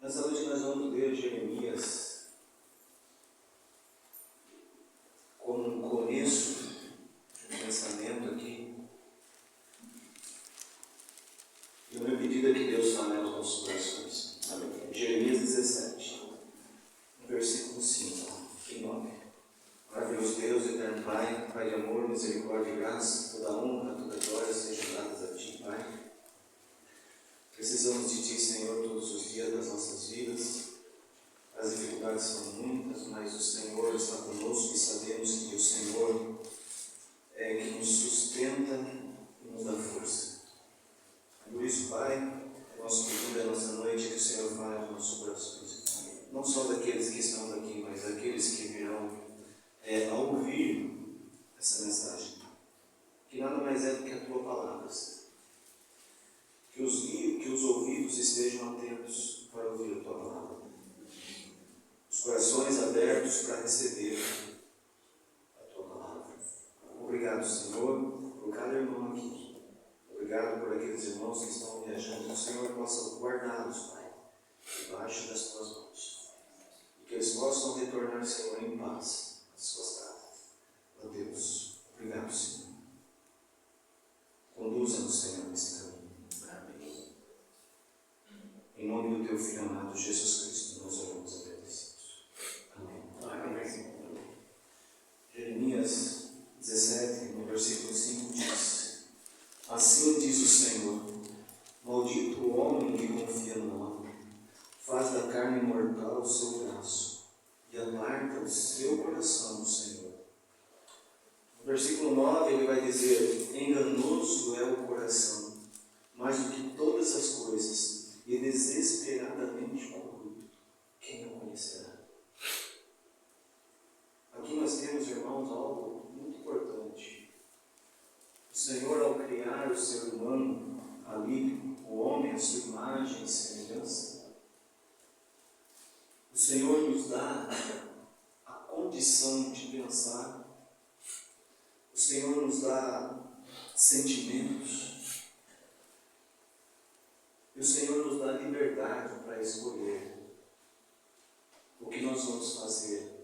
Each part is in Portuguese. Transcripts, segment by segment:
Nessa noite nós vamos ler Jeremias como um começo de pensamento aqui. E o meu pedido é que Deus fale aos nossos corações. Amém. Jeremias 17, versículo 5 e 9. Maravilhoso Deus, eterno Pai, Pai de amor, misericórdia e graça, toda honra, toda glória sejam dadas a Ti, Pai. Precisamos de Ti, Senhor, todos os dias das nossas vidas. As dificuldades são muitas, mas o Senhor está conosco e sabemos que o Senhor é que nos sustenta e nos dá força. Por isso, Pai, nosso pedido é nossa noite que o Senhor fale aos nossos corações. Não só daqueles que estão aqui, mas daqueles que virão ao ouvir essa mensagem. Que nada mais é do que a Tua palavra, Senhor. Que os ouvidos estejam atentos para ouvir a Tua palavra. Os corações abertos para receber a Tua palavra. Obrigado, Senhor, por cada irmão aqui. Obrigado por aqueles irmãos que estão viajando. Que o Senhor possa guardá-los, Pai, debaixo das Tuas mãos. E que eles possam retornar, Senhor, em paz às suas casas. Ó Deus, obrigado, Senhor. Conduza-nos, Senhor, nesse caminho. Amém. Em nome do Teu Filho amado, Jesus Cristo, nós oramos agradecidos. Amém. Amém. Jeremias 17, no versículo 5 diz: Assim diz o Senhor, maldito o homem que confia no homem, faz da carne mortal o seu braço e aparta o seu coração do Senhor. No versículo 9 ele vai dizer: enganoso é o coração, mais do que todas as coisas, e desesperadamente corrupto. Quem o conhecerá? Aqui nós temos, irmãos, algo muito importante. O Senhor, ao criar o ser humano, ali, o homem, a sua imagem e semelhança, o Senhor nos dá a condição de pensar. O Senhor nos dá sentimentos. E o Senhor nos dá liberdade para escolher o que nós vamos fazer.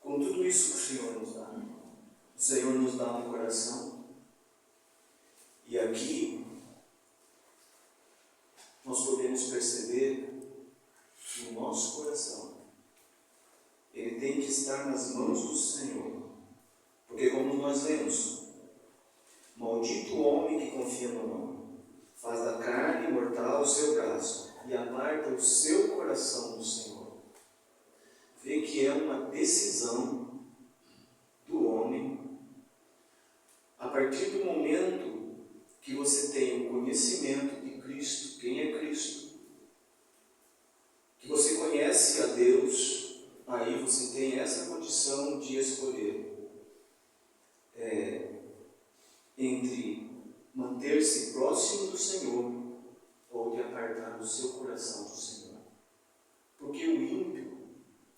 Com tudo isso que o Senhor nos dá, o Senhor nos dá um coração. E aqui nós podemos perceber que o nosso coração, ele tem que estar nas mãos do Senhor. Porque como nós lemos, maldito o homem que confia no homem, faz da carne mortal o seu braço e aparta o seu coração do Senhor. Vê que é uma decisão do homem, a partir do momento que você tem o conhecimento de Cristo, quem é Cristo, que você conhece a Deus, aí você tem essa condição de escolher entre manter-se próximo do Senhor ou de apartar o seu coração do Senhor. Porque o ímpio,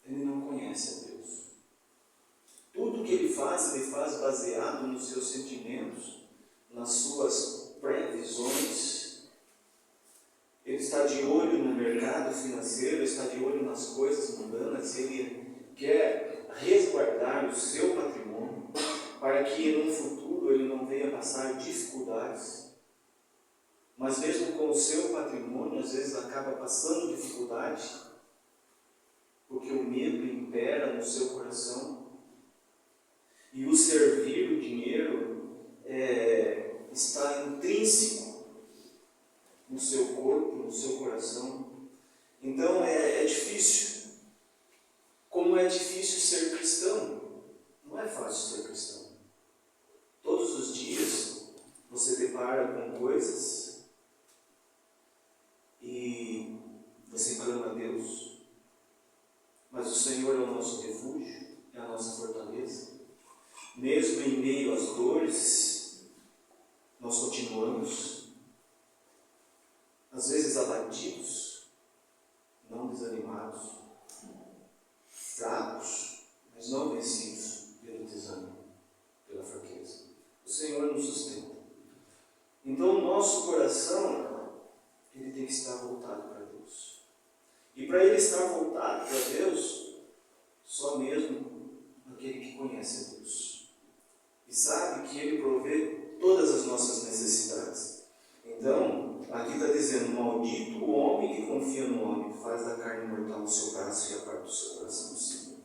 ele não conhece a Deus. Tudo que ele faz baseado nos seus sentimentos, nas suas previsões. Ele está de olho no mercado financeiro, está de olho nas coisas mundanas, ele quer resguardar o seu patrimônio, para que no futuro ele não venha passar dificuldades. Mas mesmo com o seu patrimônio, às vezes acaba passando dificuldade, porque o medo impera no seu coração. E o servir, o dinheiro, está intrínseco no seu corpo, no seu coração. Então é difícil. Como é difícil ser cristão? Não é fácil ser cristão. Todos os dias você depara com coisas e você clama a Deus. Mas o Senhor é o nosso refúgio, é a nossa fortaleza. Mesmo em meio às dores, nós continuamos, às vezes abatidos, não desanimados, fracos, mas não vencidos pelo desânimo, pela fraqueza. O Senhor nos sustenta. Então o nosso coração, ele tem que estar voltado para Deus. ele estar voltado para Deus, só mesmo aquele que conhece a Deus e sabe que Ele provê todas as nossas necessidades. Então, aqui está dizendo: maldito o homem que confia no homem, que faz da carne mortal o seu braço e a parte do seu coração do Senhor.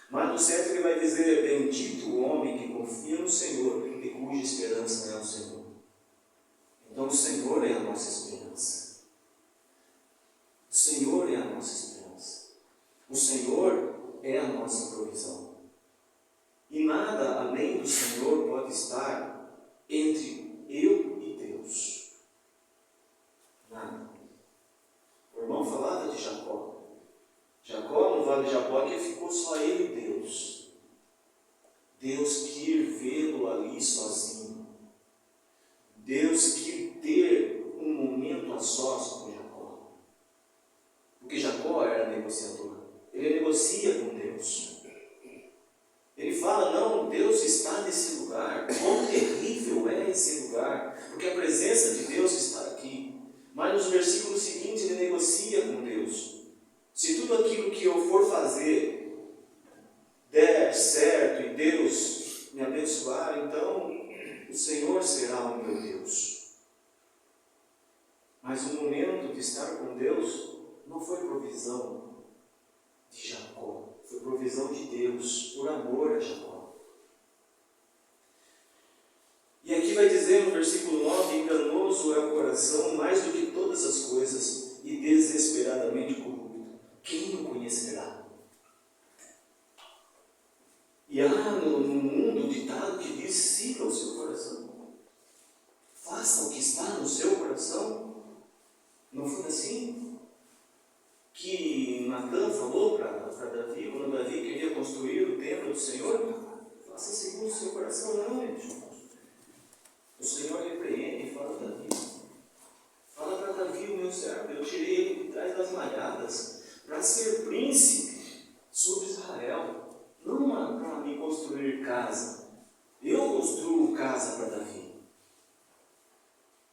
Mas no 7 ele vai dizer: bendito o homem que confia no Senhor e cuja esperança é o Senhor. Então o Senhor é a nossa esperança. O Senhor é a nossa esperança. O Senhor é a nossa provisão. E nada além do Senhor pode estar entre eu e Deus. Nada. O irmão falava de Jacó. Jacó, no vale de Jaboque, ficou só ele e Deus. Deus quis vê-lo ali sozinho. Deus quis ter um momento a sós com Jacó. Porque Jacó era negociador. Ele negocia com Deus. Ele fala: não, Deus está nesse lugar. Quão terrível é esse lugar, porque a presença de Deus está aqui. Mas nos versículos seguintes ele negocia com Deus. Se tudo aquilo que eu for fazer der certo e Deus me abençoar, então o Senhor será o meu Deus. Mas o momento de estar com Deus não foi provisão de Jacó, foi provisão de Deus, por amor a Jacó. E aqui vai dizer no versículo 9: enganoso é o coração mais do que todas as coisas e desesperadamente corrupto. Quem o conhecerá? E há no mundo um ditado que diz: siga o seu coração. Faça o que está no seu coração. Não foi assim que Natã falou para Davi, quando Davi queria construir o templo do Senhor? Faça segundo o seu coração. Não, gente. O Senhor repreende e fala: Davi, fala para Davi, o meu servo, eu tirei ele de trás das malhadas para ser príncipe sobre Israel, não para me construir casa. Eu construo casa para Davi.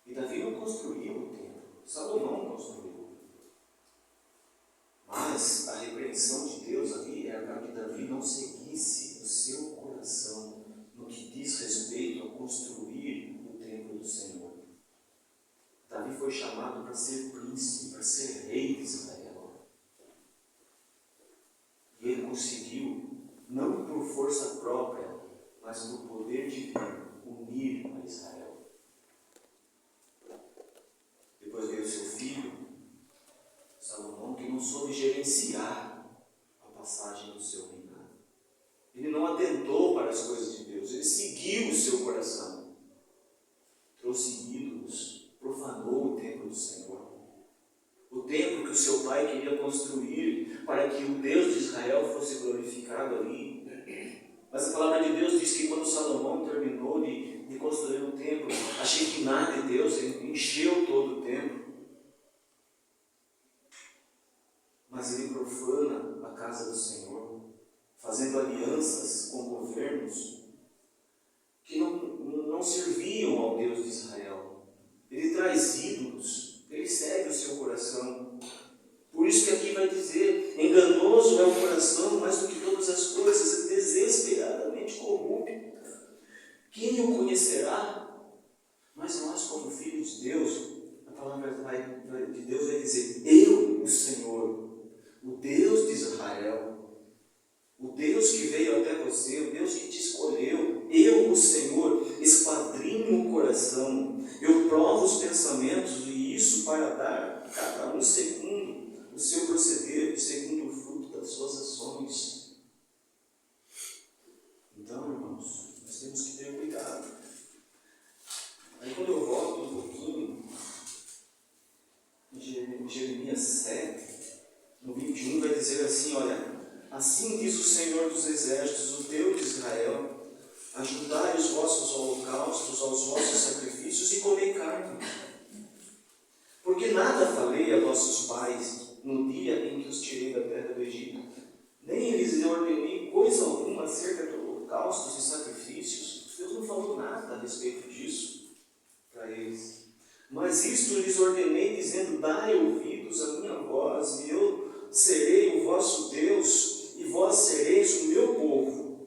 E Davi não construiu o templo, Salomão construiu. Mas a repreensão de Deus ali era para que Davi não seguisse o seu coração no que diz respeito a construir o templo do Senhor. Davi foi chamado para ser príncipe, para ser rei de Israel. E ele conseguiu, não por força própria, mas por poder divino, unir a Israel. Depois veio seu filho, Salomão, que não soube gerenciar a passagem do seu reinado. Ele não atentou para as coisas de Deus, ele seguiu o seu coração. Trouxe ídolos, profanou o templo do Senhor. O templo que o seu pai queria construir para que o Deus de Israel fosse glorificado ali. Mas a palavra de Deus diz que quando Salomão terminou de construir o templo, a Shekinah de Deus encheu todo o templo. Mas ele profana a casa do Senhor, fazendo alianças com governos que não serviam ao Deus de Israel. Ele traz ídolos, ele segue o seu coração. Por isso que aqui vai dizer: enganoso é o coração mais do que todas as coisas, e desesperadamente corrupto. Quem o conhecerá? Mas nós, como filhos de Deus, a palavra de Deus vai dizer: eu, o Senhor, o Deus de Israel, o Deus que veio até você, o Deus que te escolheu, eu, o Senhor, esquadrinho o coração, eu provo os pensamentos, e isso para dar a cada um segundo o seu proceder, segundo o fruto das suas ações. Então, irmãos, nós temos que ter cuidado. Aí quando eu volto um pouquinho, em Jeremias 7, no 21, vai dizer assim: olha, assim diz o Senhor dos Exércitos, o Deus de Israel: ajudai os vossos holocaustos aos vossos sacrifícios e comei carne. Porque nada falei a vossos pais no dia em que os tirei da terra do Egito, nem lhes ordenei coisa alguma acerca de holocaustos e sacrifícios. Deus não falou nada a respeito disso para eles. Mas isto lhes ordenei, dizendo: dai ouvidos à minha voz, e eu serei o vosso Deus, e vós sereis o meu povo.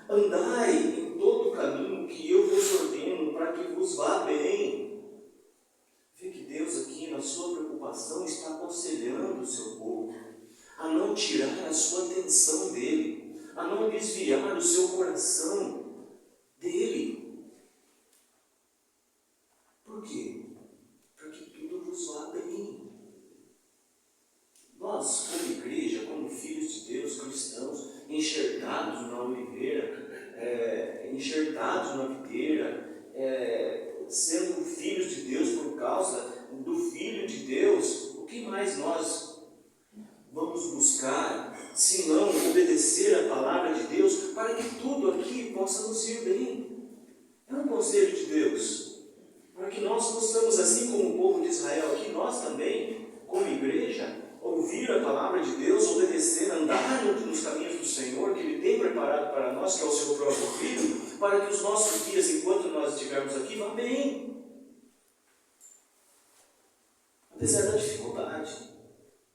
Andai em todo o caminho que eu vos ordeno, para que vos vá bem. Vê que Deus aqui, na sua preocupação, está aconselhando o seu povo a não tirar a sua atenção dele, a não desviar o seu coração dele. Por quê? Para que tudo vos vá bem. Nós, como igreja, como filhos de Deus, cristãos, enxertados na oliveira, enxertados na videira, sendo filhos de Deus por causa do Filho de Deus, o que mais nós vamos buscar, se não obedecer a palavra de Deus, para que tudo aqui possa nos ir bem? É um conselho de Deus, para que nós possamos, assim como o povo de Israel aqui, nós também, como igreja, ouvir a palavra de Deus, obedecer, andar nos caminhos do Senhor, que Ele tem preparado para nós, que é o seu próprio Filho, para que os nossos dias, enquanto nós estivermos aqui, vá bem. Apesar da dificuldade,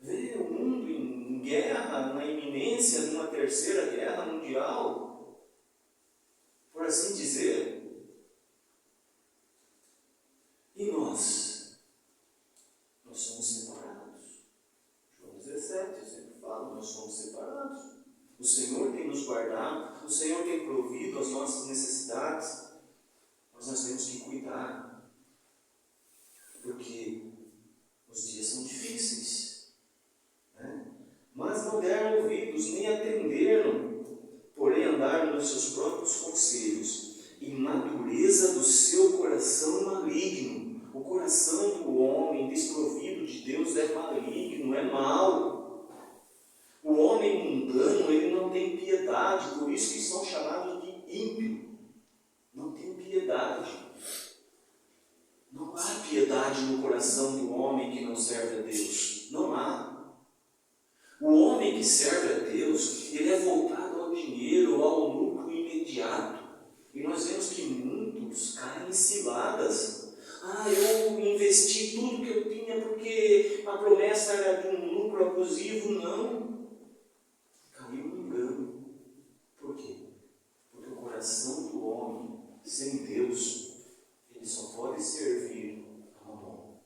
ver o mundo em guerra, na iminência de uma terceira guerra mundial, por assim dizer. E nós somos separados. João 17, eu sempre falo, nós somos separados. O Senhor tem nos guardado, o Senhor tem provido as nossas necessidades, mas nós temos que cuidar, porque os dias são difíceis, né? Mas não deram ouvidos, nem atenderam, porém andaram nos seus próprios conselhos, e na dureza do seu coração maligno. O coração do homem desprovido de Deus é maligno, é mau. O homem mundano, ele não tem piedade, por isso que são chamados de ímpio. Não tem piedade. Não há piedade no coração do homem que não serve a Deus. Não há. O homem que serve a Deus, ele é voltado ao dinheiro, ao lucro imediato. E nós vemos que muitos caem em ciladas. Eu investi tudo que eu tinha porque a promessa era de um lucro abusivo. Não. Caiu no engano. Por quê? Porque o coração do homem, sem Deus, ele só pode servir a Mamon.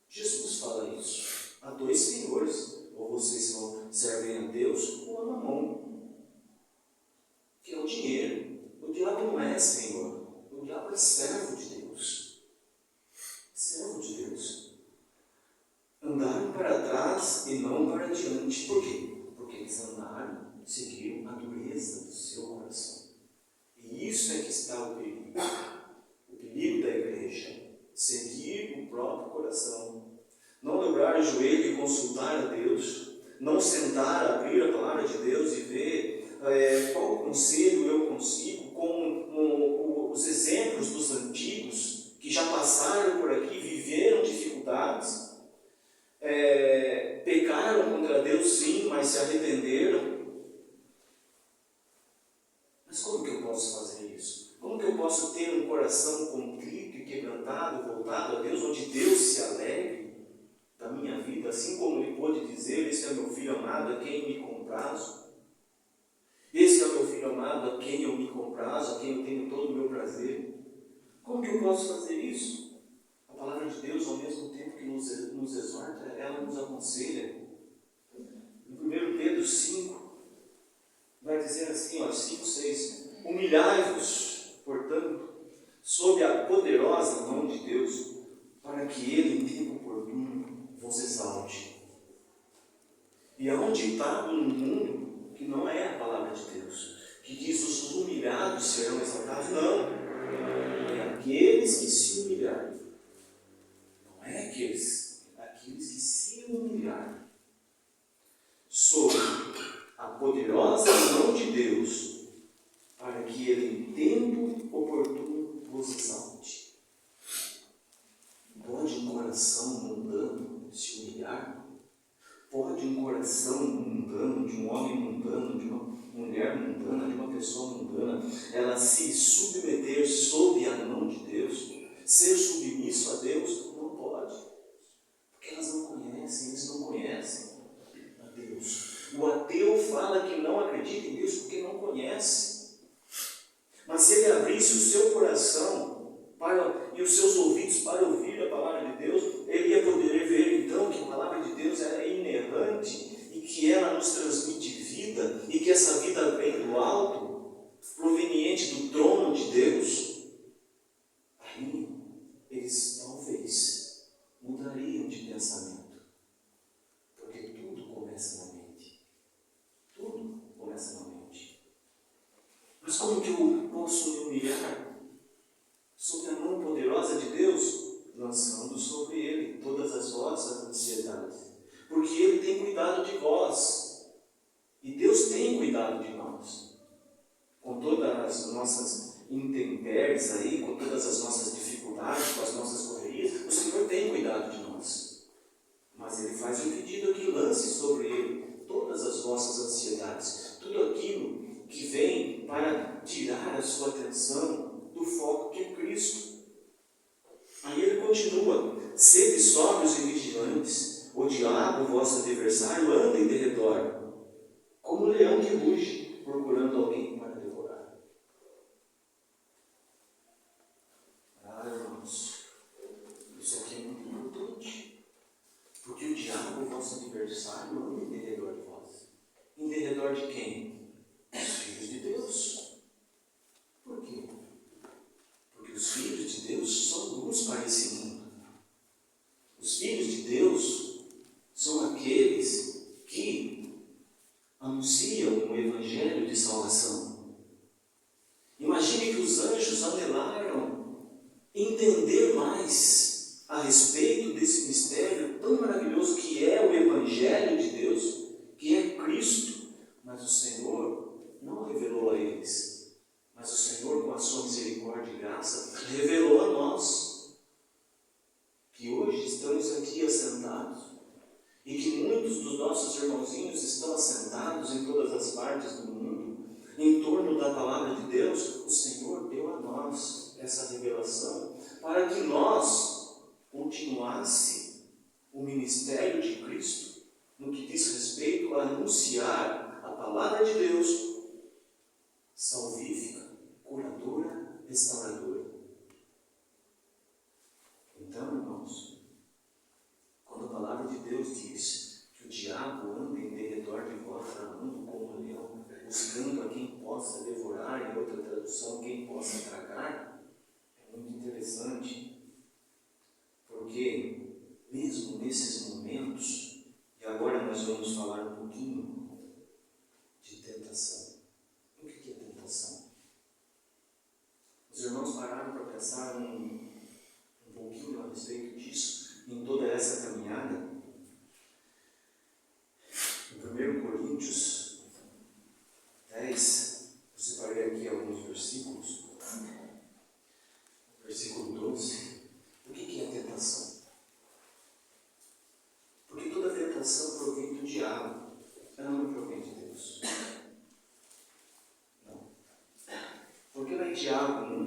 Jesus fala isso. Há dois senhores. Ou vocês servem a Deus ou a Mamon, que é o dinheiro. O diabo não é Senhor. O diabo é servo de Deus. Servo de Deus. Andaram para trás e não para diante. Por quê? Porque eles andaram, seguiram a dureza do seu coração. E isso é que está o perigo. O perigo da igreja. Seguir o próprio coração. Não dobrar o joelho e consultar a Deus. Não sentar, abrir a palavra de Deus e ver qual conselho eu consigo com os exemplos dos antigos que já passaram por aqui, viveram dificuldades, pecaram contra Deus sim, mas se arrependeram. Mas como que eu posso fazer isso? Como que eu posso ter um coração contrito e quebrantado, voltado a Deus, onde Deus se alegre da minha vida, assim como Ele pôde dizer: esse é meu filho amado, a quem me comprazo. Esse é o meu filho amado, a quem eu me comprazo, a quem eu tenho todo o meu prazer. Como que eu posso fazer isso? A palavra de Deus, ao mesmo tempo que nos exorta, ela nos aconselha. Em 1 Pedro 5, vai dizer assim, 5, 6: humilhai-vos, portanto, sob a poderosa mão de Deus, para que Ele, em tempo oportuno, vos exalte. E há um ditado no mundo que não é a palavra de Deus, que diz: os humilhados serão exaltados. Não, é aqueles que se humilharem. Não é aqueles que se humilharem sob a poderosa mão de Deus, para que Ele, em tempo oportuno, vos exalte. Pode um coração mundano se humilhar? Pode um coração mundano, de um homem mundano, de uma mulher mundana, de uma pessoa mundana, ela se submeter sob a mão de Deus, ser submisso a Deus? Não pode, porque elas não conhecem, eles não conhecem. e os seus ouvidos para ouvir a palavra de Deus, ele ia poder ver então que a palavra de Deus era inerrante e que ela nos transmite vida e que essa vida vem do alto, proveniente do trono de Deus. Aí eles talvez mudariam de pensamento, porque tudo começa na mente. Tudo começa na mente. Mas como que eu posso me humilhar sob a mão poderosa de Deus? Lançando sobre Ele todas as vossas ansiedades, porque Ele tem cuidado de vós, e Deus tem cuidado de nós, com todas as nossas intempéries aí, com todas as nossas dificuldades, com as nossas correrias, o Senhor tem cuidado de nós, mas Ele faz um pedido aqui: lance sobre Ele todas as vossas ansiedades, tudo aquilo que vem para tirar a sua atenção do foco que é Cristo. Aí ele continua: sede sóbrios e vigilantes, o diabo, vosso adversário, anda em derredor, como um leão que ruge, procurando alguém para devorar. Irmãos, isso aqui é muito importante, porque o diabo, vosso adversário, anda em derredor de vós. Em derredor de quem? Os filhos de Deus. Por quê? Porque os filhos de Deus são luz para esse mundo. Os filhos de Deus são aqueles que anunciam o evangelho de salvação. Imagine que os anjos anelaram entender mais a respeito desse mistério tão maravilhoso que é o evangelho de Deus, que é Cristo, mas o Senhor não revelou a eles. Mas o Senhor, com a sua misericórdia e graça, revelou a nós, que hoje estamos aqui assentados, e que muitos dos nossos irmãozinhos estão assentados em todas as partes do mundo, em torno da palavra de Deus. O Senhor deu a nós essa revelação, para que nós continuasse o ministério de Cristo, no que diz respeito a anunciar a palavra de Deus, salvífica, curadora, restauradora. Então, irmãos, quando a palavra de Deus diz que o diabo anda em derredor de vós, tramando como um leão, buscando a quem possa devorar, em outra tradução, quem possa tragar, é muito interessante, porque mesmo nesses momentos, e agora nós vamos falar um pouquinho de tentação. O que é tentação? Os irmãos pararam para pensar um pouquinho a respeito disso, em toda essa caminhada? Em 1 Coríntios 10, eu separei aqui alguns versículos. Versículo 12. O que é tentação? Porque toda tentação provém do diabo, ela não provém de Deus. Não. Porque lá em Tiago 1,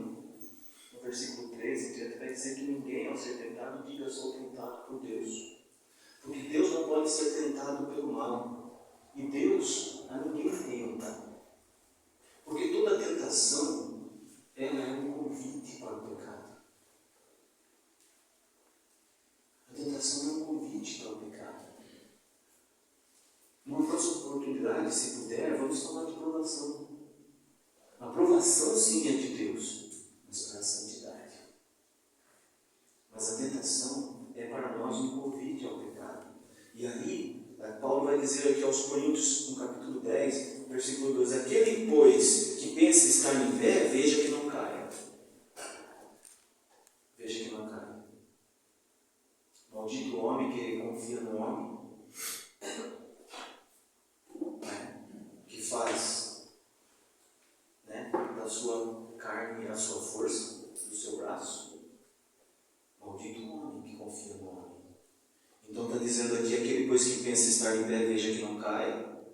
no versículo 13, vai dizer que ninguém, ao ser tentado, diga: sou tentado por Deus. Porque Deus não pode ser tentado pelo mal. E Deus a ninguém tenta. Porque toda tentação, ela é um convite para o pecado. A tentação é um convite para o pecado. Numa próxima oportunidade, se puder, vamos falar de provação. A provação, sim, é de Deus, mas para a santidade. Mas a tentação é para nós um convite ao pecado. E aí, Paulo vai dizer aqui aos Coríntios, no capítulo 10, versículo 12: aquele, pois, que pensa estar em pé, veja que não caia. Veja que não caia. Maldito o homem que confia no homem, que faz da sua carne a sua força, do seu braço. Maldito o homem que confia no homem. Então está dizendo aqui: aquele, pois, que pensa estar em pé, veja que não caia.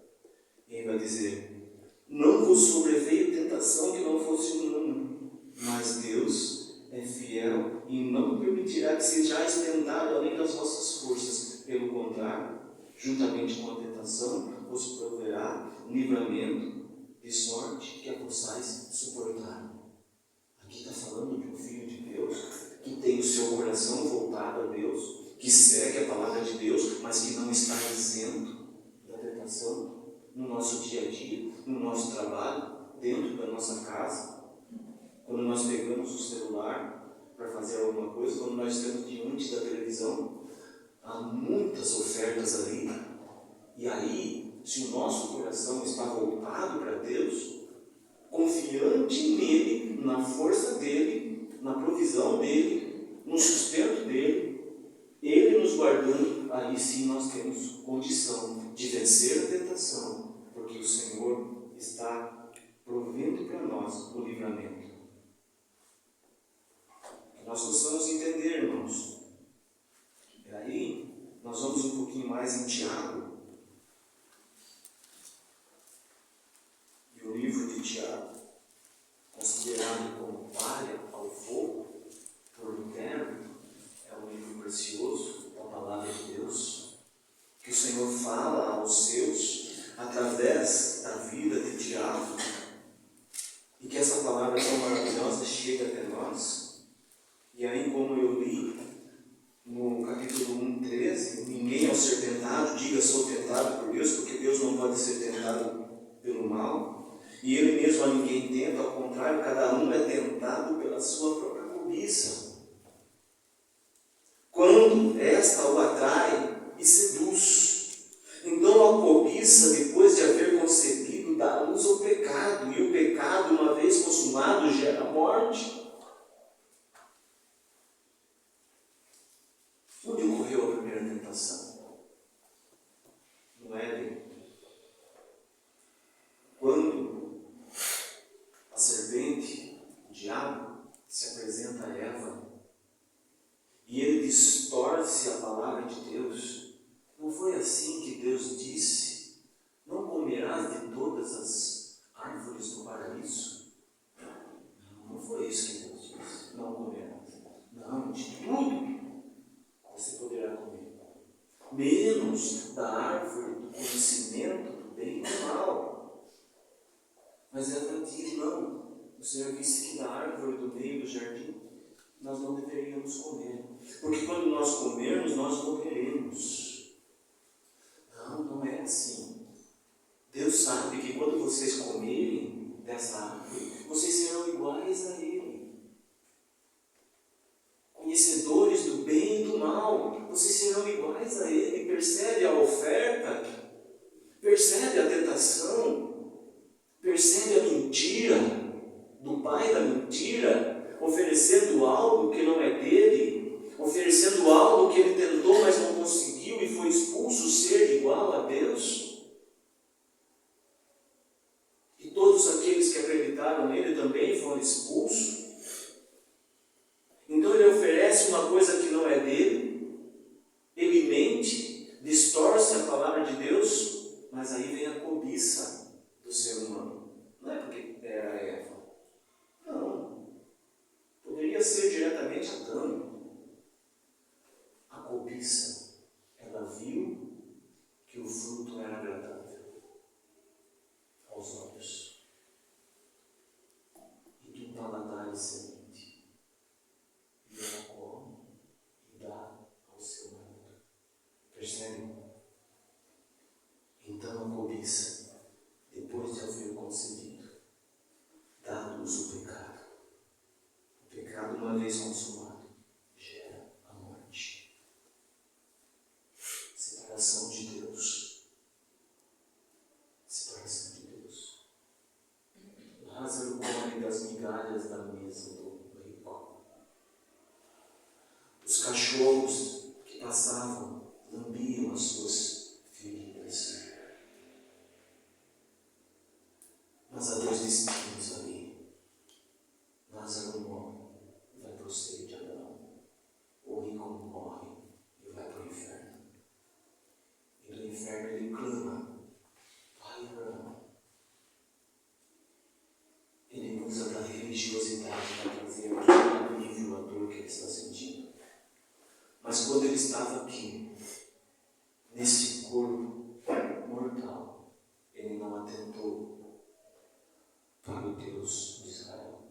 E ele vai dizer: não vos sobreveio tentação que não fosse humana, mas Deus é fiel e não permitirá que sejais tentados além das vossas forças. Pelo contrário, juntamente com a tentação, vos proverá um livramento, de sorte que a possais suportar. Aqui está falando de um filho de Deus que coração voltado a Deus, que segue a palavra de Deus, mas que não está isento da tentação no nosso dia a dia, no nosso trabalho, dentro da nossa casa, quando nós pegamos o celular para fazer alguma coisa, quando nós estamos diante da televisão, há muitas ofertas ali. E aí, se o nosso coração está voltado para Deus, confiante nele, na força dele, na provisão dele, no sustento dele, ele nos guardando, aí sim nós temos condição de vencer a tentação, porque o Senhor está provendo para nós o livramento. Que nós possamos entender, irmãos. E aí, nós vamos um pouquinho mais em Tiago. E o livro de Tiago, considerado como palha ao fogo por Lutero, é um livro precioso da palavra de Deus, que o Senhor fala aos seus através da vida de Tiago, e que essa palavra tão maravilhosa chega até nós. E aí, como eu li no capítulo 1:13, ninguém ao ser tentado diga sou tentado por Deus, porque Deus não pode ser tentado pelo mal, e Ele mesmo a ninguém tenta, ao contrário, cada um é tentado pela sua própria cobiça, quando esta o atrai e seduz. Então a cobiça, depois de haver concebido, dá luz ao pecado, e o pecado, uma vez consumado, gera morte. Onde ocorreu a primeira tentação? No Éden. Quando a serpente, o diabo, se apresenta a Eva e ele distorce a palavra de Deus. Não foi assim que Deus disse: não comerás de todas as árvores do paraíso? Não foi isso que Deus disse. Não comerás. Não, de tudo você poderá comer, menos da árvore do conhecimento do bem e do mal. Mas ela diz: não, o Senhor disse que da árvore do meio do jardim nós não deveríamos comer, porque quando nós comermos, nós morreremos. Não, não é assim. Deus sabe que quando vocês comerem dessa árvore, vocês serão iguais a Ele, conhecedores do bem e do mal. Vocês serão iguais a Ele. Percebe a oferta? Percebe a tentação? Percebe a mentira do pai da mentira, oferecendo algo que não é dele, oferecendo algo que ele tentou, mas não conseguiu e foi expulso, ser igual a Deus? E todos aqueles que acreditaram nele também foram expulsos. Então ele oferece uma coisa que não é dele, ele mente, distorce a palavra de Deus, mas aí vem a cobiça do ser humano. Não é porque era Eva. Não. Poderia ser diretamente Adão. A cobiça, ela viu que o fruto era agradável aos olhos e que o paladar excelente. E ela come e dá ao seu marido. Percebe? Então a cobiça, depois de haver concebido, dá luz ao pecado. O pecado, uma vez consumado, gera a morte. Separação de Deus. Separação de Deus. Lázaro come das migalhas da mesa do rico. Os cachorros que passavam lambiam as suas feridas. Mas há dois destinos ali. Lázaro morre e vai para o seio de Abraão. O rico morre e vai para o inferno. E do inferno ele clama: Pai Abraão. Ele usa da religiosidade para trazer aquele alívio à dor que ele está sentindo. Mas quando ele estava aqui, nesse corpo mortal, ele não atentou para o Deus de Israel.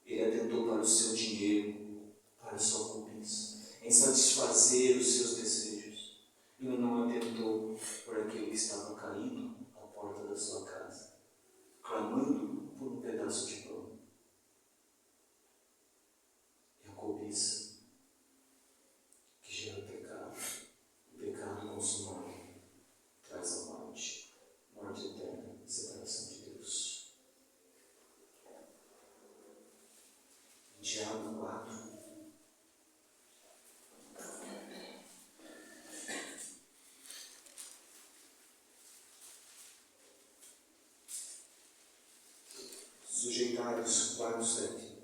Ele atentou para o seu dinheiro, para a sua Sujeitai-vos, 4:7.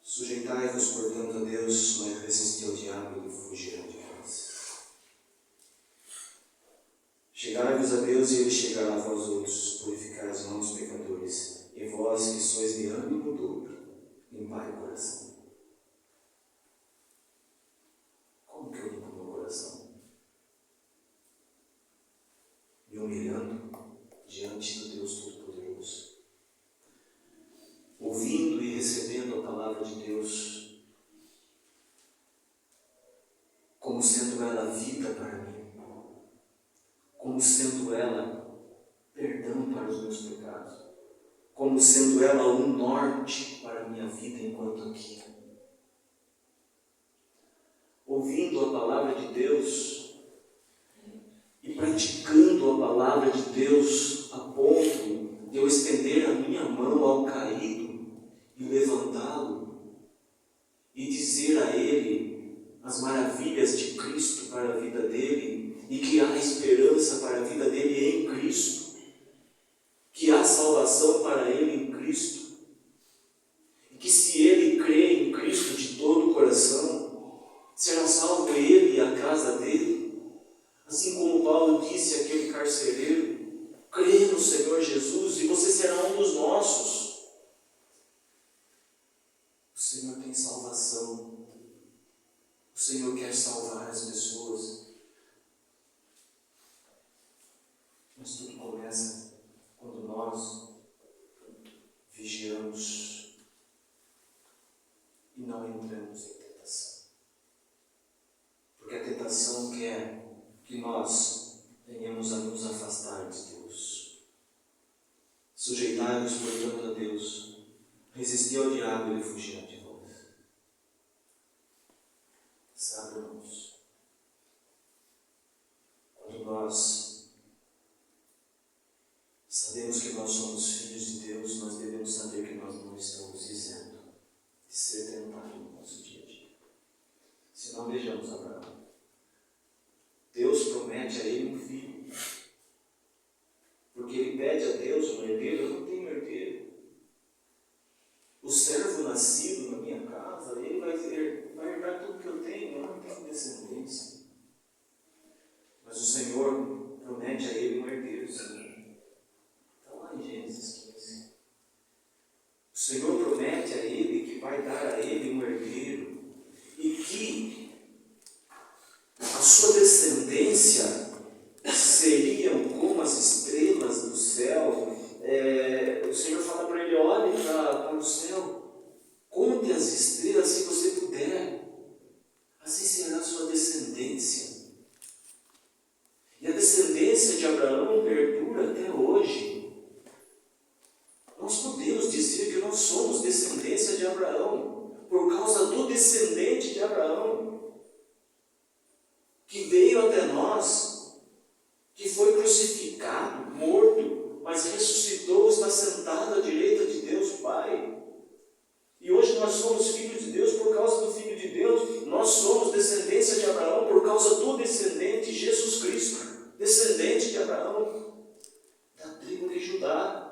Sujeitai-vos, portanto, a Deus, mas resisti ao diabo e ele fugirá de vós. Chegai-vos a Deus e ele chegará a vós outros, purificai as mãos dos pecadores, e vós que sois de ânimo duplo, limpai o coração. Como que eu limpo meu coração? Me humilhando diante do Deus Todo-Poderoso, ouvindo e recebendo a palavra de Deus como sendo ela vida para mim, como sendo ela perdão para os meus pecados, como sendo ela um norte para a minha vida enquanto aqui. Ouvindo a palavra de Deus e praticando a palavra de Deus a ponto de eu estender a minha mão ao caído e levantá-lo e dizer a ele as maravilhas de Cristo para a vida dele e que há esperança para a vida dele em Cristo, que há salvação para ele em Cristo, e que se ele crê em Cristo de todo o coração, será salvo ele e a casa dele. Assim como Paulo disse àquele carcereiro: crê no Senhor Jesus e você será um dos nossos. O Senhor tem salvação. O Senhor quer salvar as pessoas. Mas tudo começa quando nós vigiamos e não entramos em tentação. Porque a tentação quer que nós venhamos a nos afastar de Deus. Sujeitai-vos, portanto, a Deus. Resisti ao diabo e ele fugirá de vós. Sabe, irmãos, quando nós sabemos que nós somos filhos de Deus, nós devemos saber que nós não estamos isentos de ser tentados no nosso dia a dia. Se não, vejamos Abraão. Deus promete a ele um filho, porque ele pede a Deus um herdeiro. Eu não tenho herdeiro. O servo nascido na minha casa, ele vai herdar tudo que eu tenho. Eu não tenho descendência. Mas o Senhor promete a ele um herdeiro, Senhor. Está lá em Gênesis 15. O Senhor promete a ele que vai dar a ele um herdeiro e que a sua descendência seriam como as estrelas do céu. O Senhor fala para ele: olhe para o céu, conte as estrelas se você puder. Assim será a sua descendência. E a descendência de Abraão perdura até hoje. Nós podemos dizer que nós somos descendência de Abraão por causa do descendente de Abraão, que veio até nós, que foi crucificado, morto, mas ressuscitou, está sentado à direita de Deus Pai. E hoje nós somos filhos de Deus por causa do Filho de Deus. Nós somos descendência de Abraão por causa do descendente Jesus Cristo, descendente de Abraão, da tribo de Judá,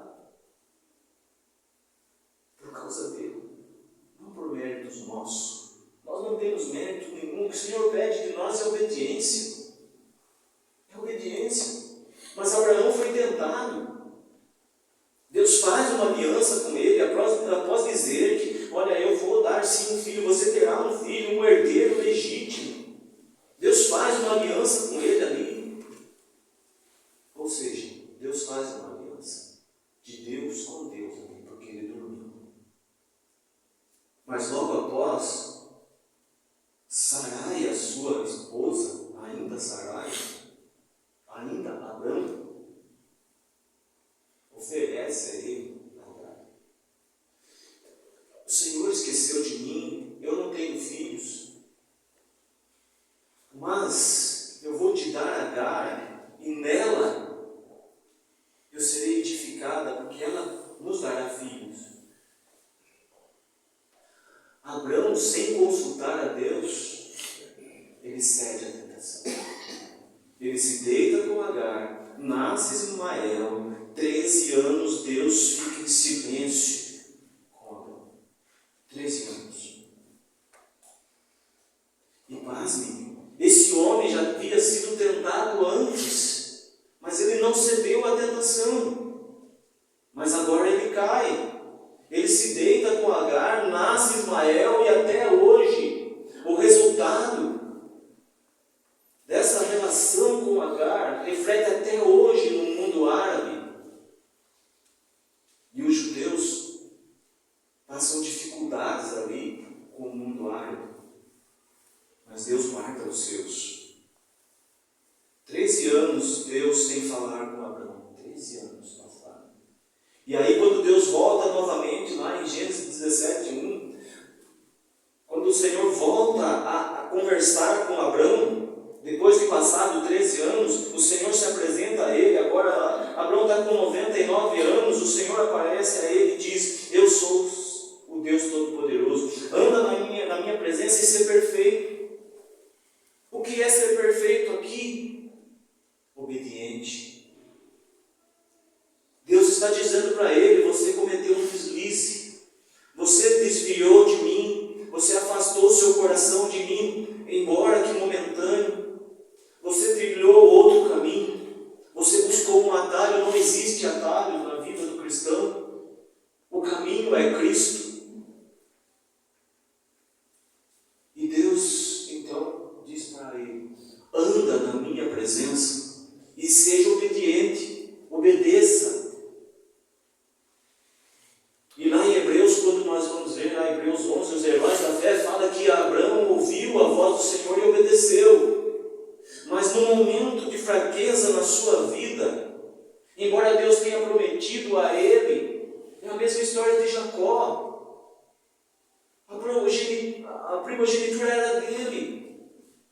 por causa dele, não por méritos nossos. Nós não temos mérito nenhum. O que o Senhor pede de nós é obediência. É obediência. Mas Abraão foi tentado. Deus faz uma aliança com ele após dizer que, olha, eu vou dar sim um filho, você terá um filho, um herdeiro legítimo. Deus faz uma aliança com ele ali. Ou seja, Deus faz uma aliança de Deus com Deus ali, porque ele dormiu. Mas logo após, Sarai, a sua esposa, ainda Sarai, ainda Abrão, oferece a ele Agar. O Senhor esqueceu de mim, eu não tenho filhos, mas eu vou te dar Agar, e nela eu serei edificada, porque ela nos dará filhos. Abrão, sem consultar a Deus, ele cede à tentação. Ele se deita com Agar, nasce Ismael, 13 anos Deus fica em silêncio. não cedeu à tentação. Mas agora ele cai. Ele se deita com Agar, nasce Ismael e até hoje o resultado dessa relação com Agar reflete até hoje no mundo árabe. E os judeus passam dificuldades ali com o mundo árabe. Mas Deus guarda os seus. 13 anos Deus sem falar com Abraão. 13 anos passaram. E aí quando Deus volta novamente, lá em Gênesis 17:1, quando o Senhor volta a conversar com Abraão, depois de passado 13 anos, o Senhor se apresenta a ele. Agora Abraão está com 99 anos, o Senhor aparece a ele e diz: eu sou o Deus Todo-Poderoso, anda na minha presença e ser perfeito. O que é ser perfeito aqui? Obediente. Deus está dizendo para ele: você cometeu um deslize, você desviou de mim, você afastou o seu coração de mim, embora que momentâneo, você trilhou outro caminho, você buscou um atalho. Não existe atalho na vida do cristão, o caminho é Cristo. E Deus então diz para ele: anda na minha presença e seja obediente, obedeça. E lá em Hebreus, quando nós vamos ver lá em Hebreus 11, os heróis da fé, fala que Abraão ouviu a voz do Senhor e obedeceu. Mas no momento de fraqueza na sua vida, embora Deus tenha prometido a ele, é a mesma história de Jacó. A primogenitura era dele.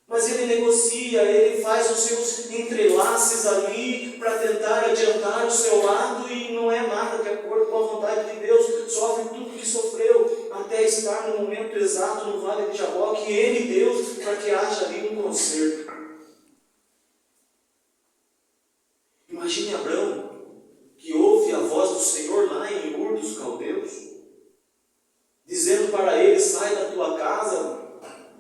Mas ele negocia, ele faz os seus entrelaces ali para tentar adiantar o seu lado e não é nada de acordo com a vontade de Deus, sofre tudo que sofreu, até estar no momento exato no vale de Jaboque, e ele, Deus, para que haja ali um conserto. Imagine Abraão, que ouve a voz do Senhor lá em Ur dos Caldeus, dizendo para ele: sai da tua casa,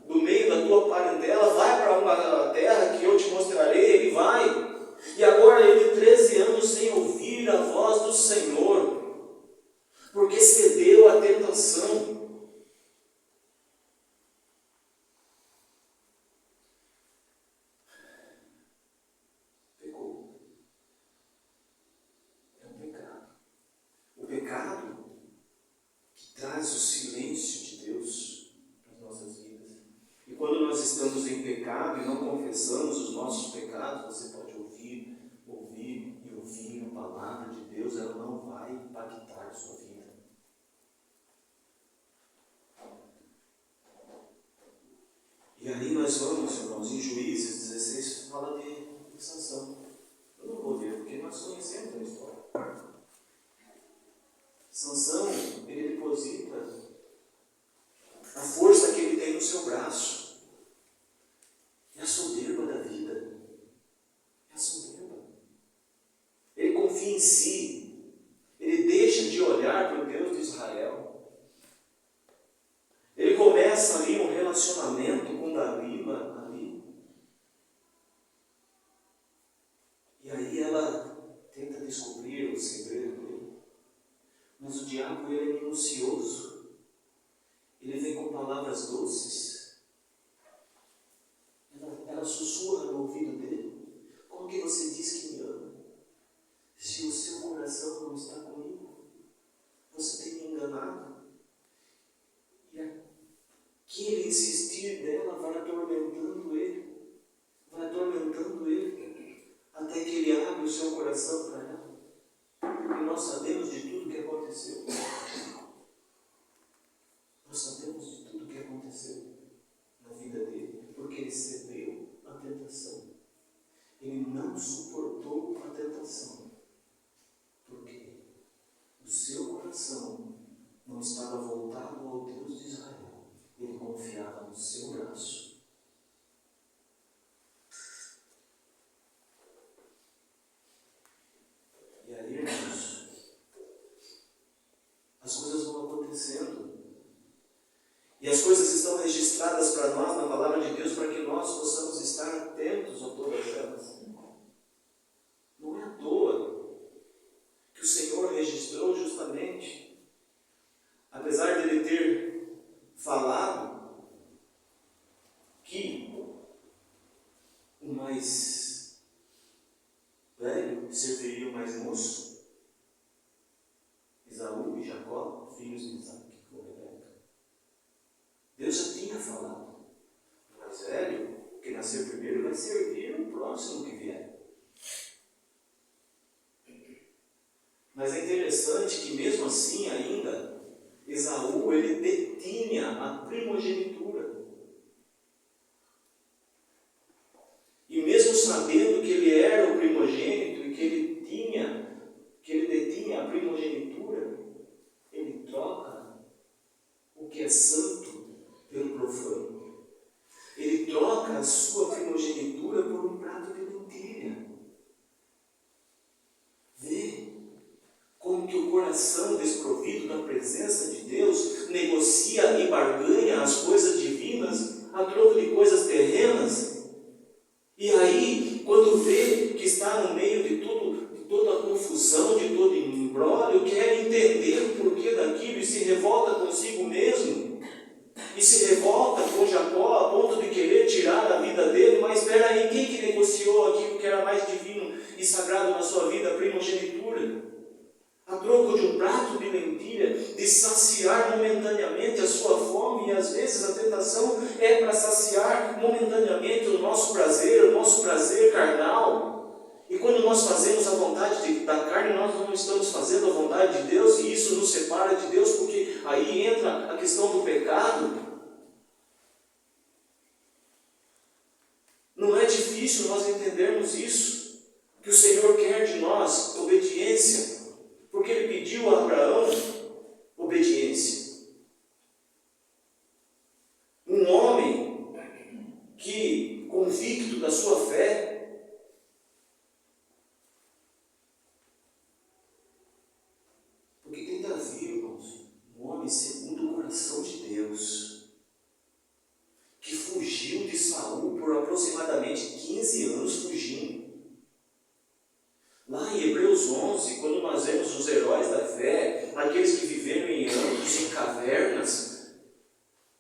do meio da tua parentela, vai para uma terra que eu te mostrarei. Ele vai. E agora ele, 13 anos sem ouvir a voz do Senhor, porque cedeu à tentação. Pecou. É um pecado. O pecado que traz o silêncio de Deus nas nossas vidas. E quando nós estamos em pecado e não confessamos os nossos pecados, você pode ouvir a palavra de Deus, ela não vai impactar a sua vida. E aí nós vamos, irmãos, em Juízes 16, fala de Sansão. Eu não vou ler, porque nós conhecemos a história. Sansão, ele deposita a força que ele tem no seu braço. É a soberba da vida. É a soberba. Ele confia em si. Ele deixa de olhar para o Deus de Israel. Ele começa ali um relacionamento com Dalila ali. E aí ela tenta descobrir o segredo dele. Mas o diabo, ele é minucioso. Ele vem com palavras doces. Ela sussurra no ouvido dele: como que você diz que me ama, se o seu coração não está comigo? Você tem me enganado. E aquele insistir dela vai atormentando ele, até que ele abre o seu coração para ela. E nós sabemos de tudo que aconteceu. Nós sabemos de tudo que aconteceu na vida dele, porque ele cedeu à tentação. Ele não suportou a tentação, porque o seu coração não estava voltado ao Deus de Israel. Ele confiava no seu braço. ser filho mais moço, Esaú e Jacó, filhos de Isaac com Rebeca. Deus já tinha falado, o mais velho, que nascer primeiro, vai servir o próximo que vier. Mas é interessante que mesmo assim ainda, Esaú, ele detinha a primogenitura. E mesmo sabendo que ele era o primogênito e que ele detinha a primogenitura, ele troca o que é santo pelo profano. Ele troca a sua primogenitura por um prato de lentilha. Vê como que o coração desprovido da presença de Deus negocia e barganha as coisas divinas a troco de coisas terrenas. E aí, quando vê que está no meio de toda a confusão, de todo imbróglio, quer entender o porquê daquilo e se revolta consigo mesmo, e se revolta com Jacó a ponto de querer tirar a vida dele. Mas espera aí, quem que negociou aquilo que era mais divino e sagrado na sua vida, a primogenitura? A troco de um prato de lentilha, de saciar momentaneamente a sua fome, e às vezes a tentação é para saciar momentaneamente o nosso prazer carnal. E quando nós fazemos a vontade da carne, nós não estamos fazendo a vontade de Deus, e isso nos separa de Deus, porque aí entra a questão do pecado. Não é difícil nós entendermos isso, que o Senhor quer de nós obediência. Porque ele pediu a Abraão obediência. Um homem que, convicto da sua fé, porque tem Davi, irmãos, um homem segundo o coração de Deus, que fugiu de Saul por aproximadamente 15 anos fugindo. Lá em Hebreus 11, quando nós vemos os heróis da fé, aqueles que viveram em antros, em cavernas,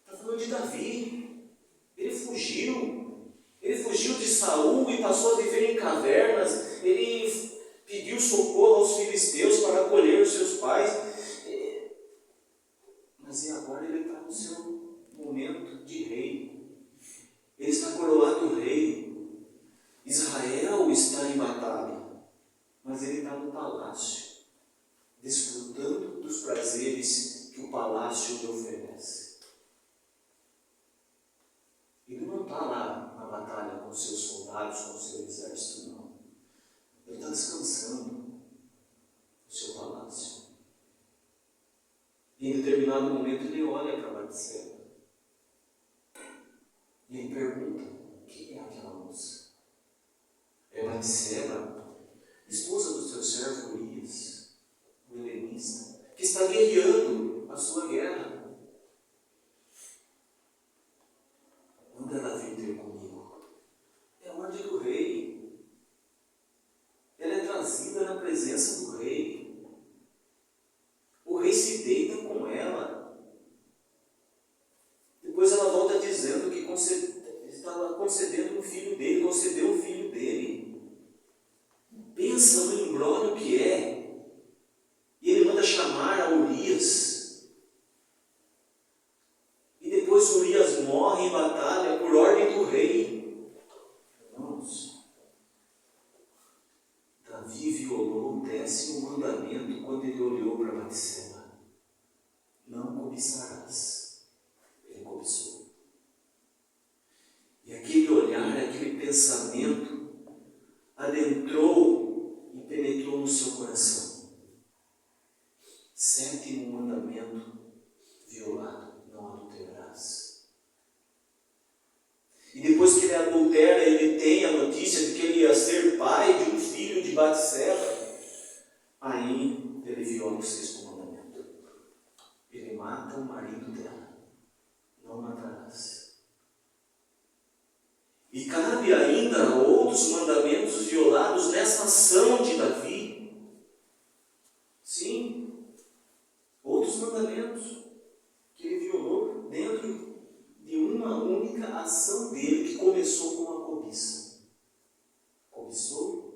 está falando de Davi. Ele fugiu de Saul e passou a viver em cavernas. Ele pediu socorro aos filisteus para acolher os seus pais. Mas e agora ele está no seu momento de rei. Ele está coroado rei. Israel está em batalha. Mas ele está no palácio, desfrutando dos prazeres que o palácio lhe oferece. Ele não está lá na batalha com seus soldados, com seu exército, não. Ele está descansando no seu palácio. E em determinado momento ele olha para Batseba. E ele pergunta: quem é aquela moça? É Batseba, esposa do seu servo Urias, o helenista, que está guerreando a sua guerra. Manda ela vir ter comigo. É a ordem do rei. Ela é trazida na presença do rei. O rei se deita com ela. Depois ela volta dizendo que estava concedendo um filho dele, concedeu um filho dele. Pensa no imbróglio que é. E ele manda chamar a Urias. E depois Urias morre em batalha por ordem do rei. Irmãos, Davi violou o 10º mandamento quando ele olhou para Batseba. Não cobiçarás. Ele cobiçou. E aquele olhar, aquele pensamento adentrou e penetrou no seu coração. 7º mandamento violado: não adulterarás. E depois que ele adultera, ele tem a notícia de que ele ia ser pai de um filho de Batseba. Aí ele viola o 6º mandamento. Ele mata o marido dela. Não matarás. E cabe ainda outros mandamentos violados nessa ação de Davi. Sim, outros mandamentos que ele violou dentro de uma única ação dele, que começou com a cobiça. Cobiçou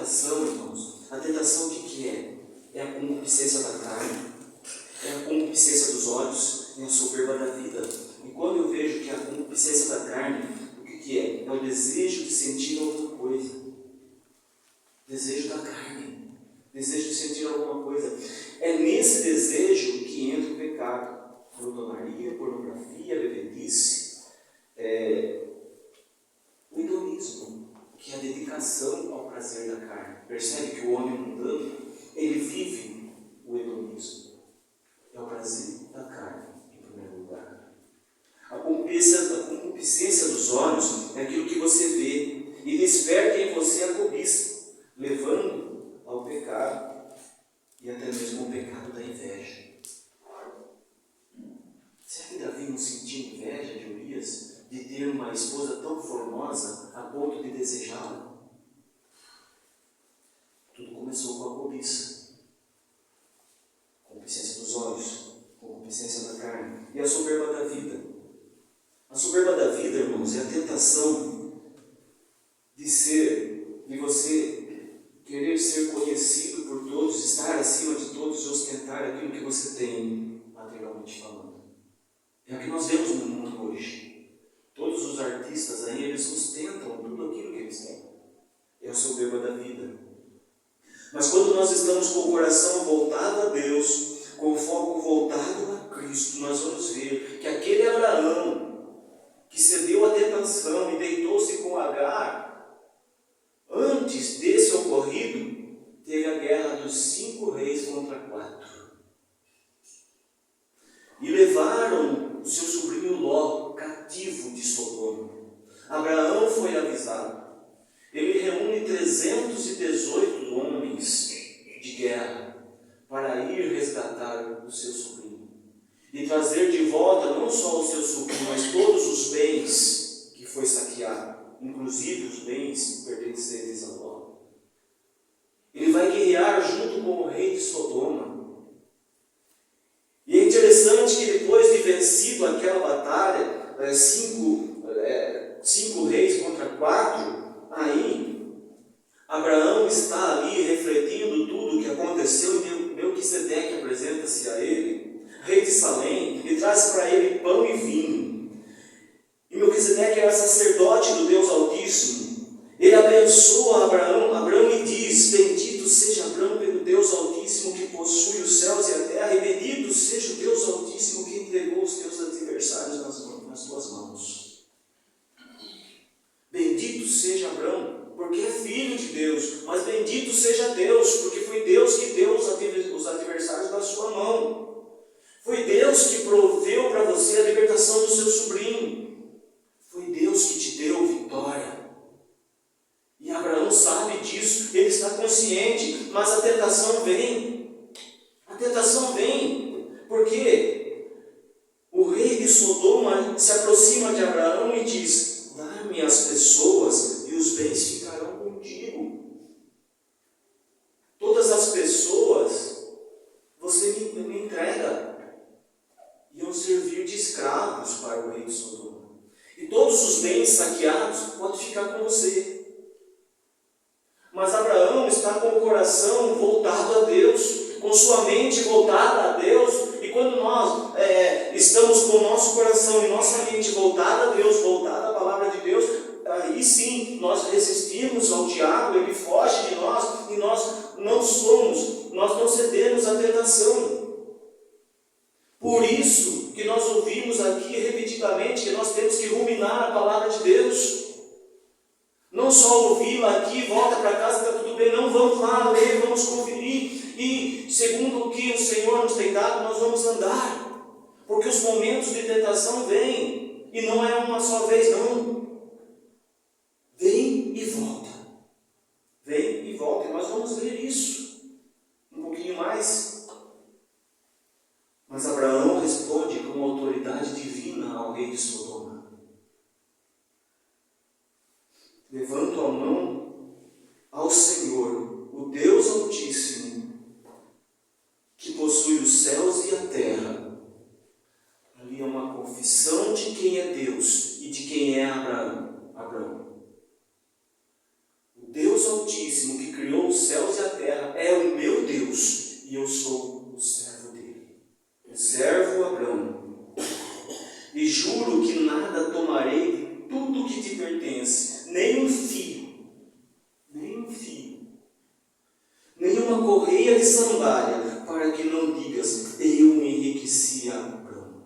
tentação, irmãos, a tentação o que é? É a concupiscência da carne, é a concupiscência dos olhos, é a soberba da vida. E quando eu vejo que a concupiscência da carne, o que é? É o desejo de sentir alguma coisa. Desejo da carne. Desejo de sentir alguma coisa. É nesse desejo que entra o pecado. Glutonaria, pornografia, bebedice, o hedonismo, que é a dedicação ao prazer da carne. Percebe que o homem mundano, ele vive o hedonismo. É o prazer da carne, em primeiro lugar. A concupiscência dos olhos é aquilo que você vê e desperta em você a cobiça, levando ao pecado e até mesmo ao pecado da inveja. Será que Davi não sentia inveja de Urias de ter uma esposa tão formosa a ponto de desejá-la? Tudo começou com a cobiça. Concupiscência dos olhos, concupiscência da carne e a soberba da vida. A soberba da vida, irmãos, é a tentação de você querer ser conhecido por todos, estar acima de todos e ostentar aquilo que você tem, materialmente falando. É o que nós vemos no mundo hoje. Todos os artistas aí, eles ostentam tudo aquilo que eles têm. É a soberba da vida. Mas quando nós estamos com o coração voltado a Deus, com o foco voltado a Cristo, nós vamos ver que aquele Abraão que cedeu à tentação e deitou-se com Agar, antes desse ocorrido, teve a guerra dos 5 reis contra 4. E levaram o seu sobrinho Ló cativo de Sodoma. Abraão foi avisado. Ele reúne 318 homens de guerra para ir resgatar o seu sobrinho e trazer de volta não só o seu sobrinho, mas todos os bens que foi saqueado, inclusive os bens pertencentes a Ló. Ele vai guerrear junto com o rei de Sodoma. E é interessante que depois de vencido aquela batalha, 5 reis contra 4, aí Abraão está ali refletindo tudo o que aconteceu e Melquisedeque apresenta-se a ele, rei de Salém, e traz para ele pão e vinho. E Melquisedeque era sacerdote do Deus Altíssimo. Ele abençoa Abraão e diz: bendito seja Abraão pelo Deus Altíssimo que possui os céus e a terra, e bendito seja o Deus Altíssimo que entregou os teus adversários nas tuas mãos. Bendito seja Abraão, porque é filho de Deus, mas bendito seja Deus, porque foi Deus que deu os adversários da sua mão. Foi Deus que proveu para você a libertação do seu sobrinho. Foi Deus que te deu vitória. E Abraão sabe disso, ele está consciente, mas a tentação vem. A tentação vem, porque o rei de Sodoma se aproxima de Abraão e diz: dá-me as pessoas e os bens ficarão contigo. Todas as pessoas você me entrega. Iam servir de escravos para o rei de Sodoma. E todos os bens saqueados podem ficar com você. Mas Abraão está com o coração voltado a Deus, com sua mente voltada a Deus, e quando nós estamos com o nosso coração e nossa mente voltada a Deus, voltada à palavra de Deus, aí sim nós resistimos ao diabo, ele foge de nós, e nós não cedemos à tentação. Por isso que nós ouvimos aqui repetidamente que nós temos que ruminar a palavra de Deus. Não só ouvi-la aqui, volta para casa, está tudo bem. Não, vamos lá ler, vamos conferir. E segundo o que o Senhor nos tem dado, nós vamos andar. Porque os momentos de tentação vêm. E não é uma só vez, não. Vem e volta. Vem e volta. E nós vamos ver isso um pouquinho mais. Mas Abraão responde com autoridade divina ao rei de Sodoma. Levanto a mão ao Senhor, o Deus Altíssimo, que possui os céus e a terra. Ali é uma confissão de quem é Deus e de quem é Abraão. O Deus Altíssimo que criou e eu sou o servo dele, o servo Abrão. E juro que nada tomarei de tudo que te pertence, nem um fio, nenhuma correia de sandália, para que não digas, eu me enriqueci a Abrão.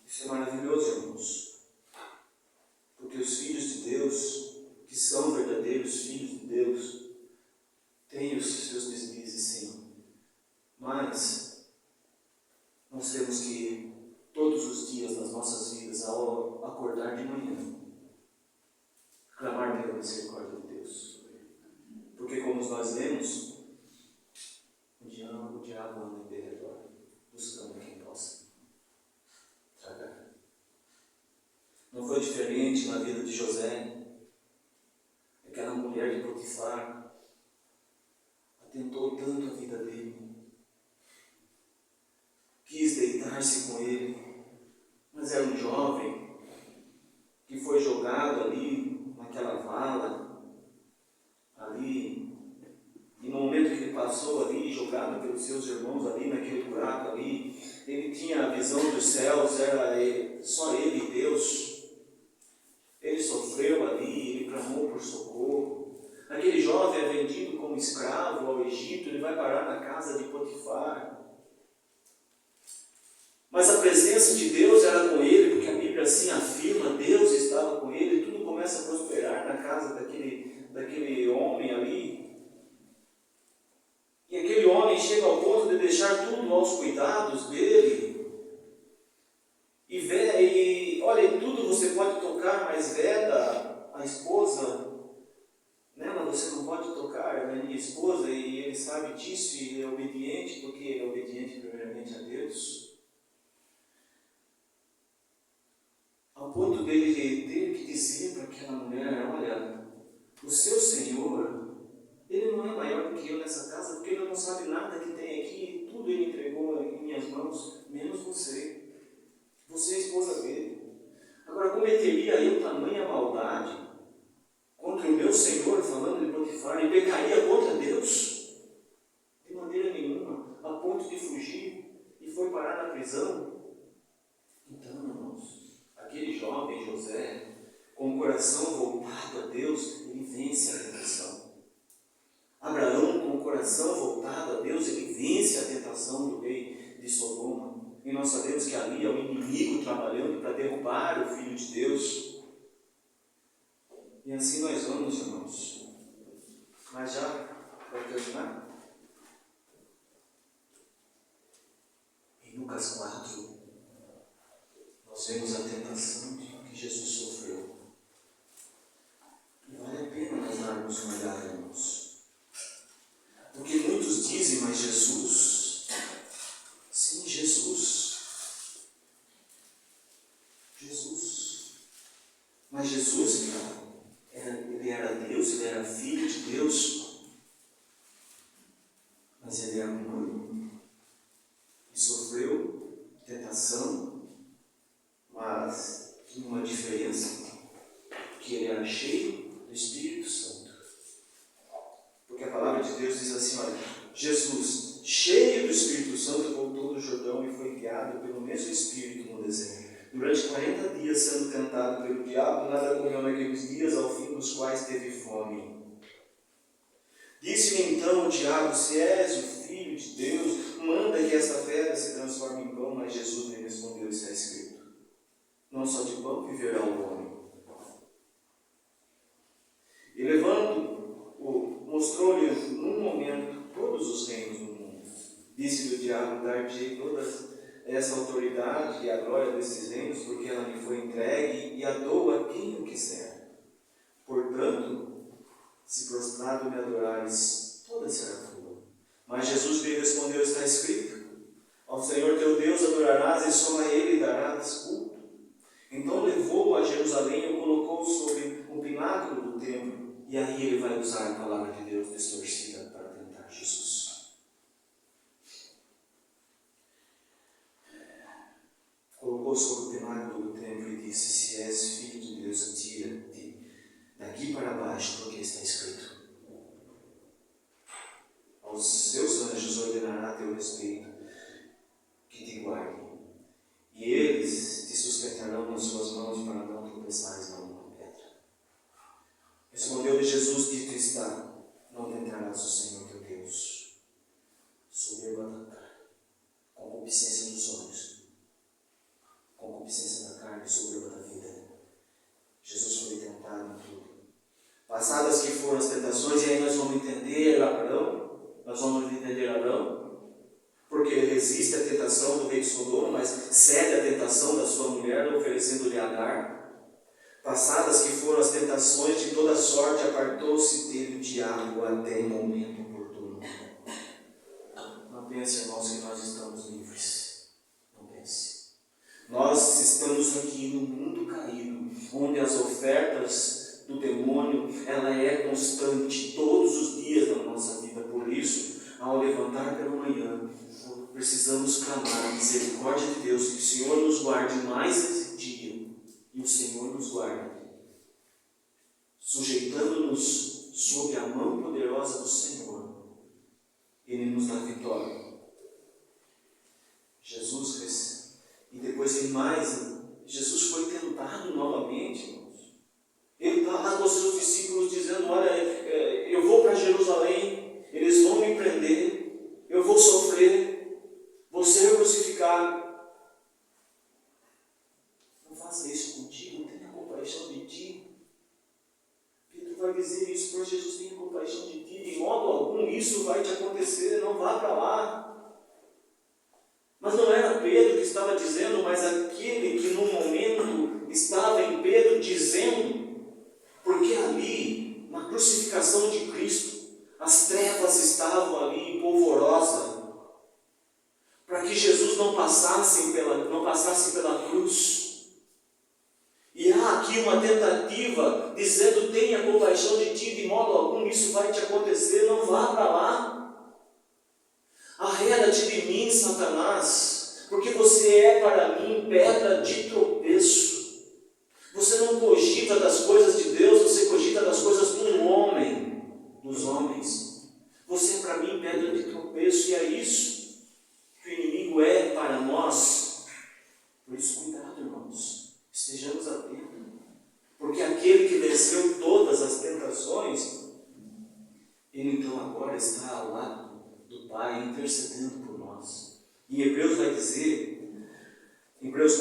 Isso é maravilhoso, irmãos, porque os filhos de Deus, que são verdadeiros filhos de Deus, têm os seus deslizes, sim, mas nós temos que, todos os dias das nossas vidas, ao acordar de manhã, clamar pela misericórdia de Deus. Porque, como nós lemos, o diabo anda em derredor, buscando quem possa tragar. Não foi diferente na vida de José. Aquela mulher de Potifar atentou tanto a vida dele, quis deitar-se com ele, mas era um jovem que foi jogado ali naquela vala, ali, e no momento que ele passou ali, jogado pelos seus irmãos ali naquele buraco ali, ele tinha a visão dos céus, era só ele e Deus. Ele sofreu ali, ele clamou por socorro. Aquele jovem é vendido como escravo ao Egito, ele vai parar na casa de Potifar. Mas a presença de Deus era com ele, porque a Bíblia assim afirma, Deus estava com ele, e tudo começa a prosperar na casa daquele homem ali. E aquele homem chega ao ponto de deixar tudo aos cuidados dele. E olha, em tudo você pode tocar, mas veda a esposa. Nela você não pode tocar, ela é minha esposa, e ele sabe disso, e ele é obediente, porque ele é obediente primeiramente a Deus. Ao ponto dele ter que dizer para aquela mulher, olha, o seu Senhor, ele não é maior do que eu nessa casa, porque ele não sabe nada que tem aqui, tudo ele entregou em minhas mãos, menos você. Você é a esposa dele. Agora, cometeria eu tamanha maldade contra o meu Senhor, falando de Potifar, e pecaria contra Deus? De maneira nenhuma, a ponto de fugir, e foi parar na prisão. Então, irmãos, aquele jovem José, com o coração voltado a Deus, ele vence a tentação. Abraão, com o coração voltado a Deus, ele vence a tentação do rei de Sodoma. E nós sabemos que ali é o inimigo trabalhando para derrubar o Filho de Deus. E assim nós vamos, irmãos. Mas já, para terminar, em Lucas 4, nós vemos a tentação que Jesus sofreu. E vale a pena nós darmos uma olhada, irmãos. Porque muitos dizem, mas Jesus, sim, Jesus. Mas Jesus, ele era Deus, ele era filho de Deus, mas ele era humano. E sofreu tentação, mas tinha uma diferença, que ele era cheio do Espírito Santo. Porque a palavra de Deus diz assim, olha, Jesus, cheio do Espírito Santo, voltou do Jordão e foi guiado pelo mesmo Espírito no deserto. Durante 40 dias sendo tentado pelo diabo, nada comeu naqueles dias, ao fim dos quais teve fome. Disse-lhe então o diabo, se és o Filho de Deus, manda que esta pedra se transforme em pão. Mas Jesus lhe respondeu, está escrito, não só de pão viverá o homem. E levando-o, mostrou-lhe num momento todos os reinos do mundo. Disse-lhe o diabo, dar-te toda essa autoridade e a glória desses reinos, porque ela me foi entregue e a dou a quem eu quiser. Portanto, se prostrado me adorares, toda será tua. Mas Jesus lhe respondeu, está escrito, ao Senhor teu Deus adorarás e só a Ele darás culto. Então levou-o a Jerusalém e o colocou sobre um pináculo do templo. E aí ele vai usar a palavra de Deus distorcida para tentar Jesus. Colocou sobre o pináculo do templo e disse, se és filho de Deus, atira-te daqui para baixo. Respondeu-lhe Jesus, dito está, não tentarás o Senhor teu Deus. Soberba da carne, concupiscência dos olhos, concupiscência da carne, soberba da vida. Jesus foi tentado em tudo. Passadas que foram as tentações, e aí nós vamos entender Abraão, porque ele resiste à tentação do rei de Sodoma, mas cede à tentação da sua mulher, oferecendo-lhe Agar. Passadas que foram as tentações de toda sorte, apartou-se dele o diabo até o momento oportuno. Não pense, irmãos, que nós estamos livres. Não pense. Nós estamos aqui no mundo caído, onde as ofertas do demônio, ela é constante todos os dias da nossa vida. Por isso, ao levantar pela manhã, precisamos clamar a misericórdia de Deus, que o Senhor nos guarde mais esse dia. E o Senhor nos guarda, sujeitando-nos sob a mão poderosa do Senhor. Ele nos dá vitória. E depois tem mais, Jesus foi tentado novamente, irmãos. Ele está lá com os seus discípulos dizendo, olha, eu vou para Jerusalém, eles vão me prender, eu vou sofrer, vou ser crucificado. Não faça isso contigo, tenha compaixão de ti. Pedro vai dizer isso para Jesus, tenha compaixão de ti, de modo algum isso vai te acontecer, não vá para lá. Mas não era Pedro que estava dizendo, mas aquele que no momento estava em Pedro dizendo, porque ali, na crucificação de Cristo, as trevas estavam ali polvorosas, para que Jesus não passasse pela cruz. E há aqui uma tentativa dizendo, tenha compaixão de ti, de modo algum isso vai te acontecer, não vá para lá. Arreda-te de mim, Satanás, porque você é para mim pedra de tropeço. Você não cogita das coisas de Deus, você cogita das coisas do homem, dos homens. Você é para mim pedra de tropeço, e é isso que o inimigo é para nós. Por isso, cuidado, irmãos, estejamos atentos, porque aquele que venceu todas as tentações, ele então agora está ao lado do Pai, intercedendo por nós. Em Hebreus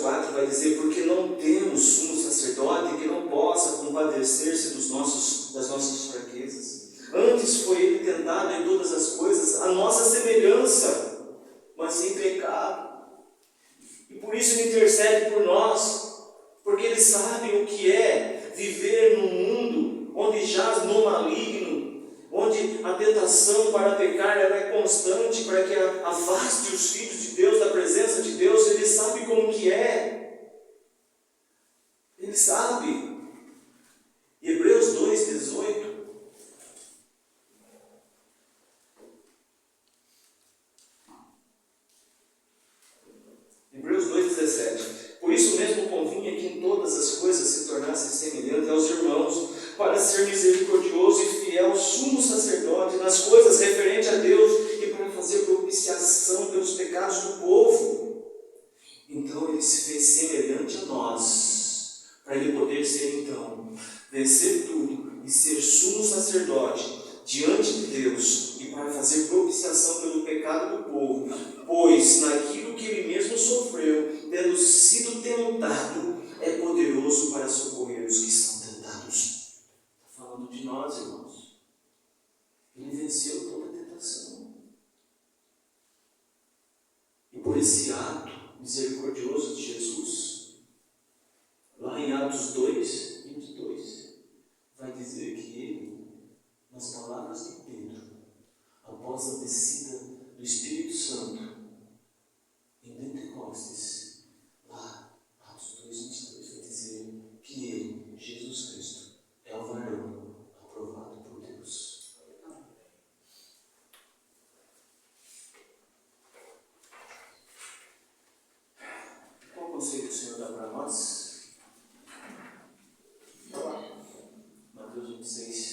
4 vai dizer, porque não temos sumo sacerdote que não possa compadecer-se das nossas fraquezas. Antes foi ele tentado em todas as coisas, a nossa semelhança, mas sem pecado. E por isso ele intercede por nós, porque ele sabe o que é viver num mundo onde jaz no maligno, onde a tentação para pecar ela é constante, para que afaste os filhos de Deus da presença de Deus. Ele sabe como que é. Ele sabe. Hebreus 2,18. Hebreus 2,17. Por isso mesmo convinha que em todas as coisas se tornasse semelhante aos irmãos, para ser misericordioso e fiel sumo sacerdote nas coisas referentes a Deus e para fazer propiciação pelos pecados do povo. Então ele se fez semelhante a nós, para ele poder ser então, vencer tudo e ser sumo sacerdote diante de Deus e para fazer propiciação pelo pecado do povo, pois naquilo que ele mesmo sofreu, tendo sido tentado, é poderoso para socorrer os que são tentados. Falando de nós, irmãos, ele venceu toda a tentação. E por esse ato misericordioso de Jesus, lá em Atos 2:22, vai dizer que ele, nas palavras de Pedro, após a descida do Espírito Santo, em Pentecostes, lá, Atos 2:22, vai dizer que ele, Jesus Cristo, é o varão aprovado por Deus. Qual o conselho que o Senhor dá para nós? Mateus 26.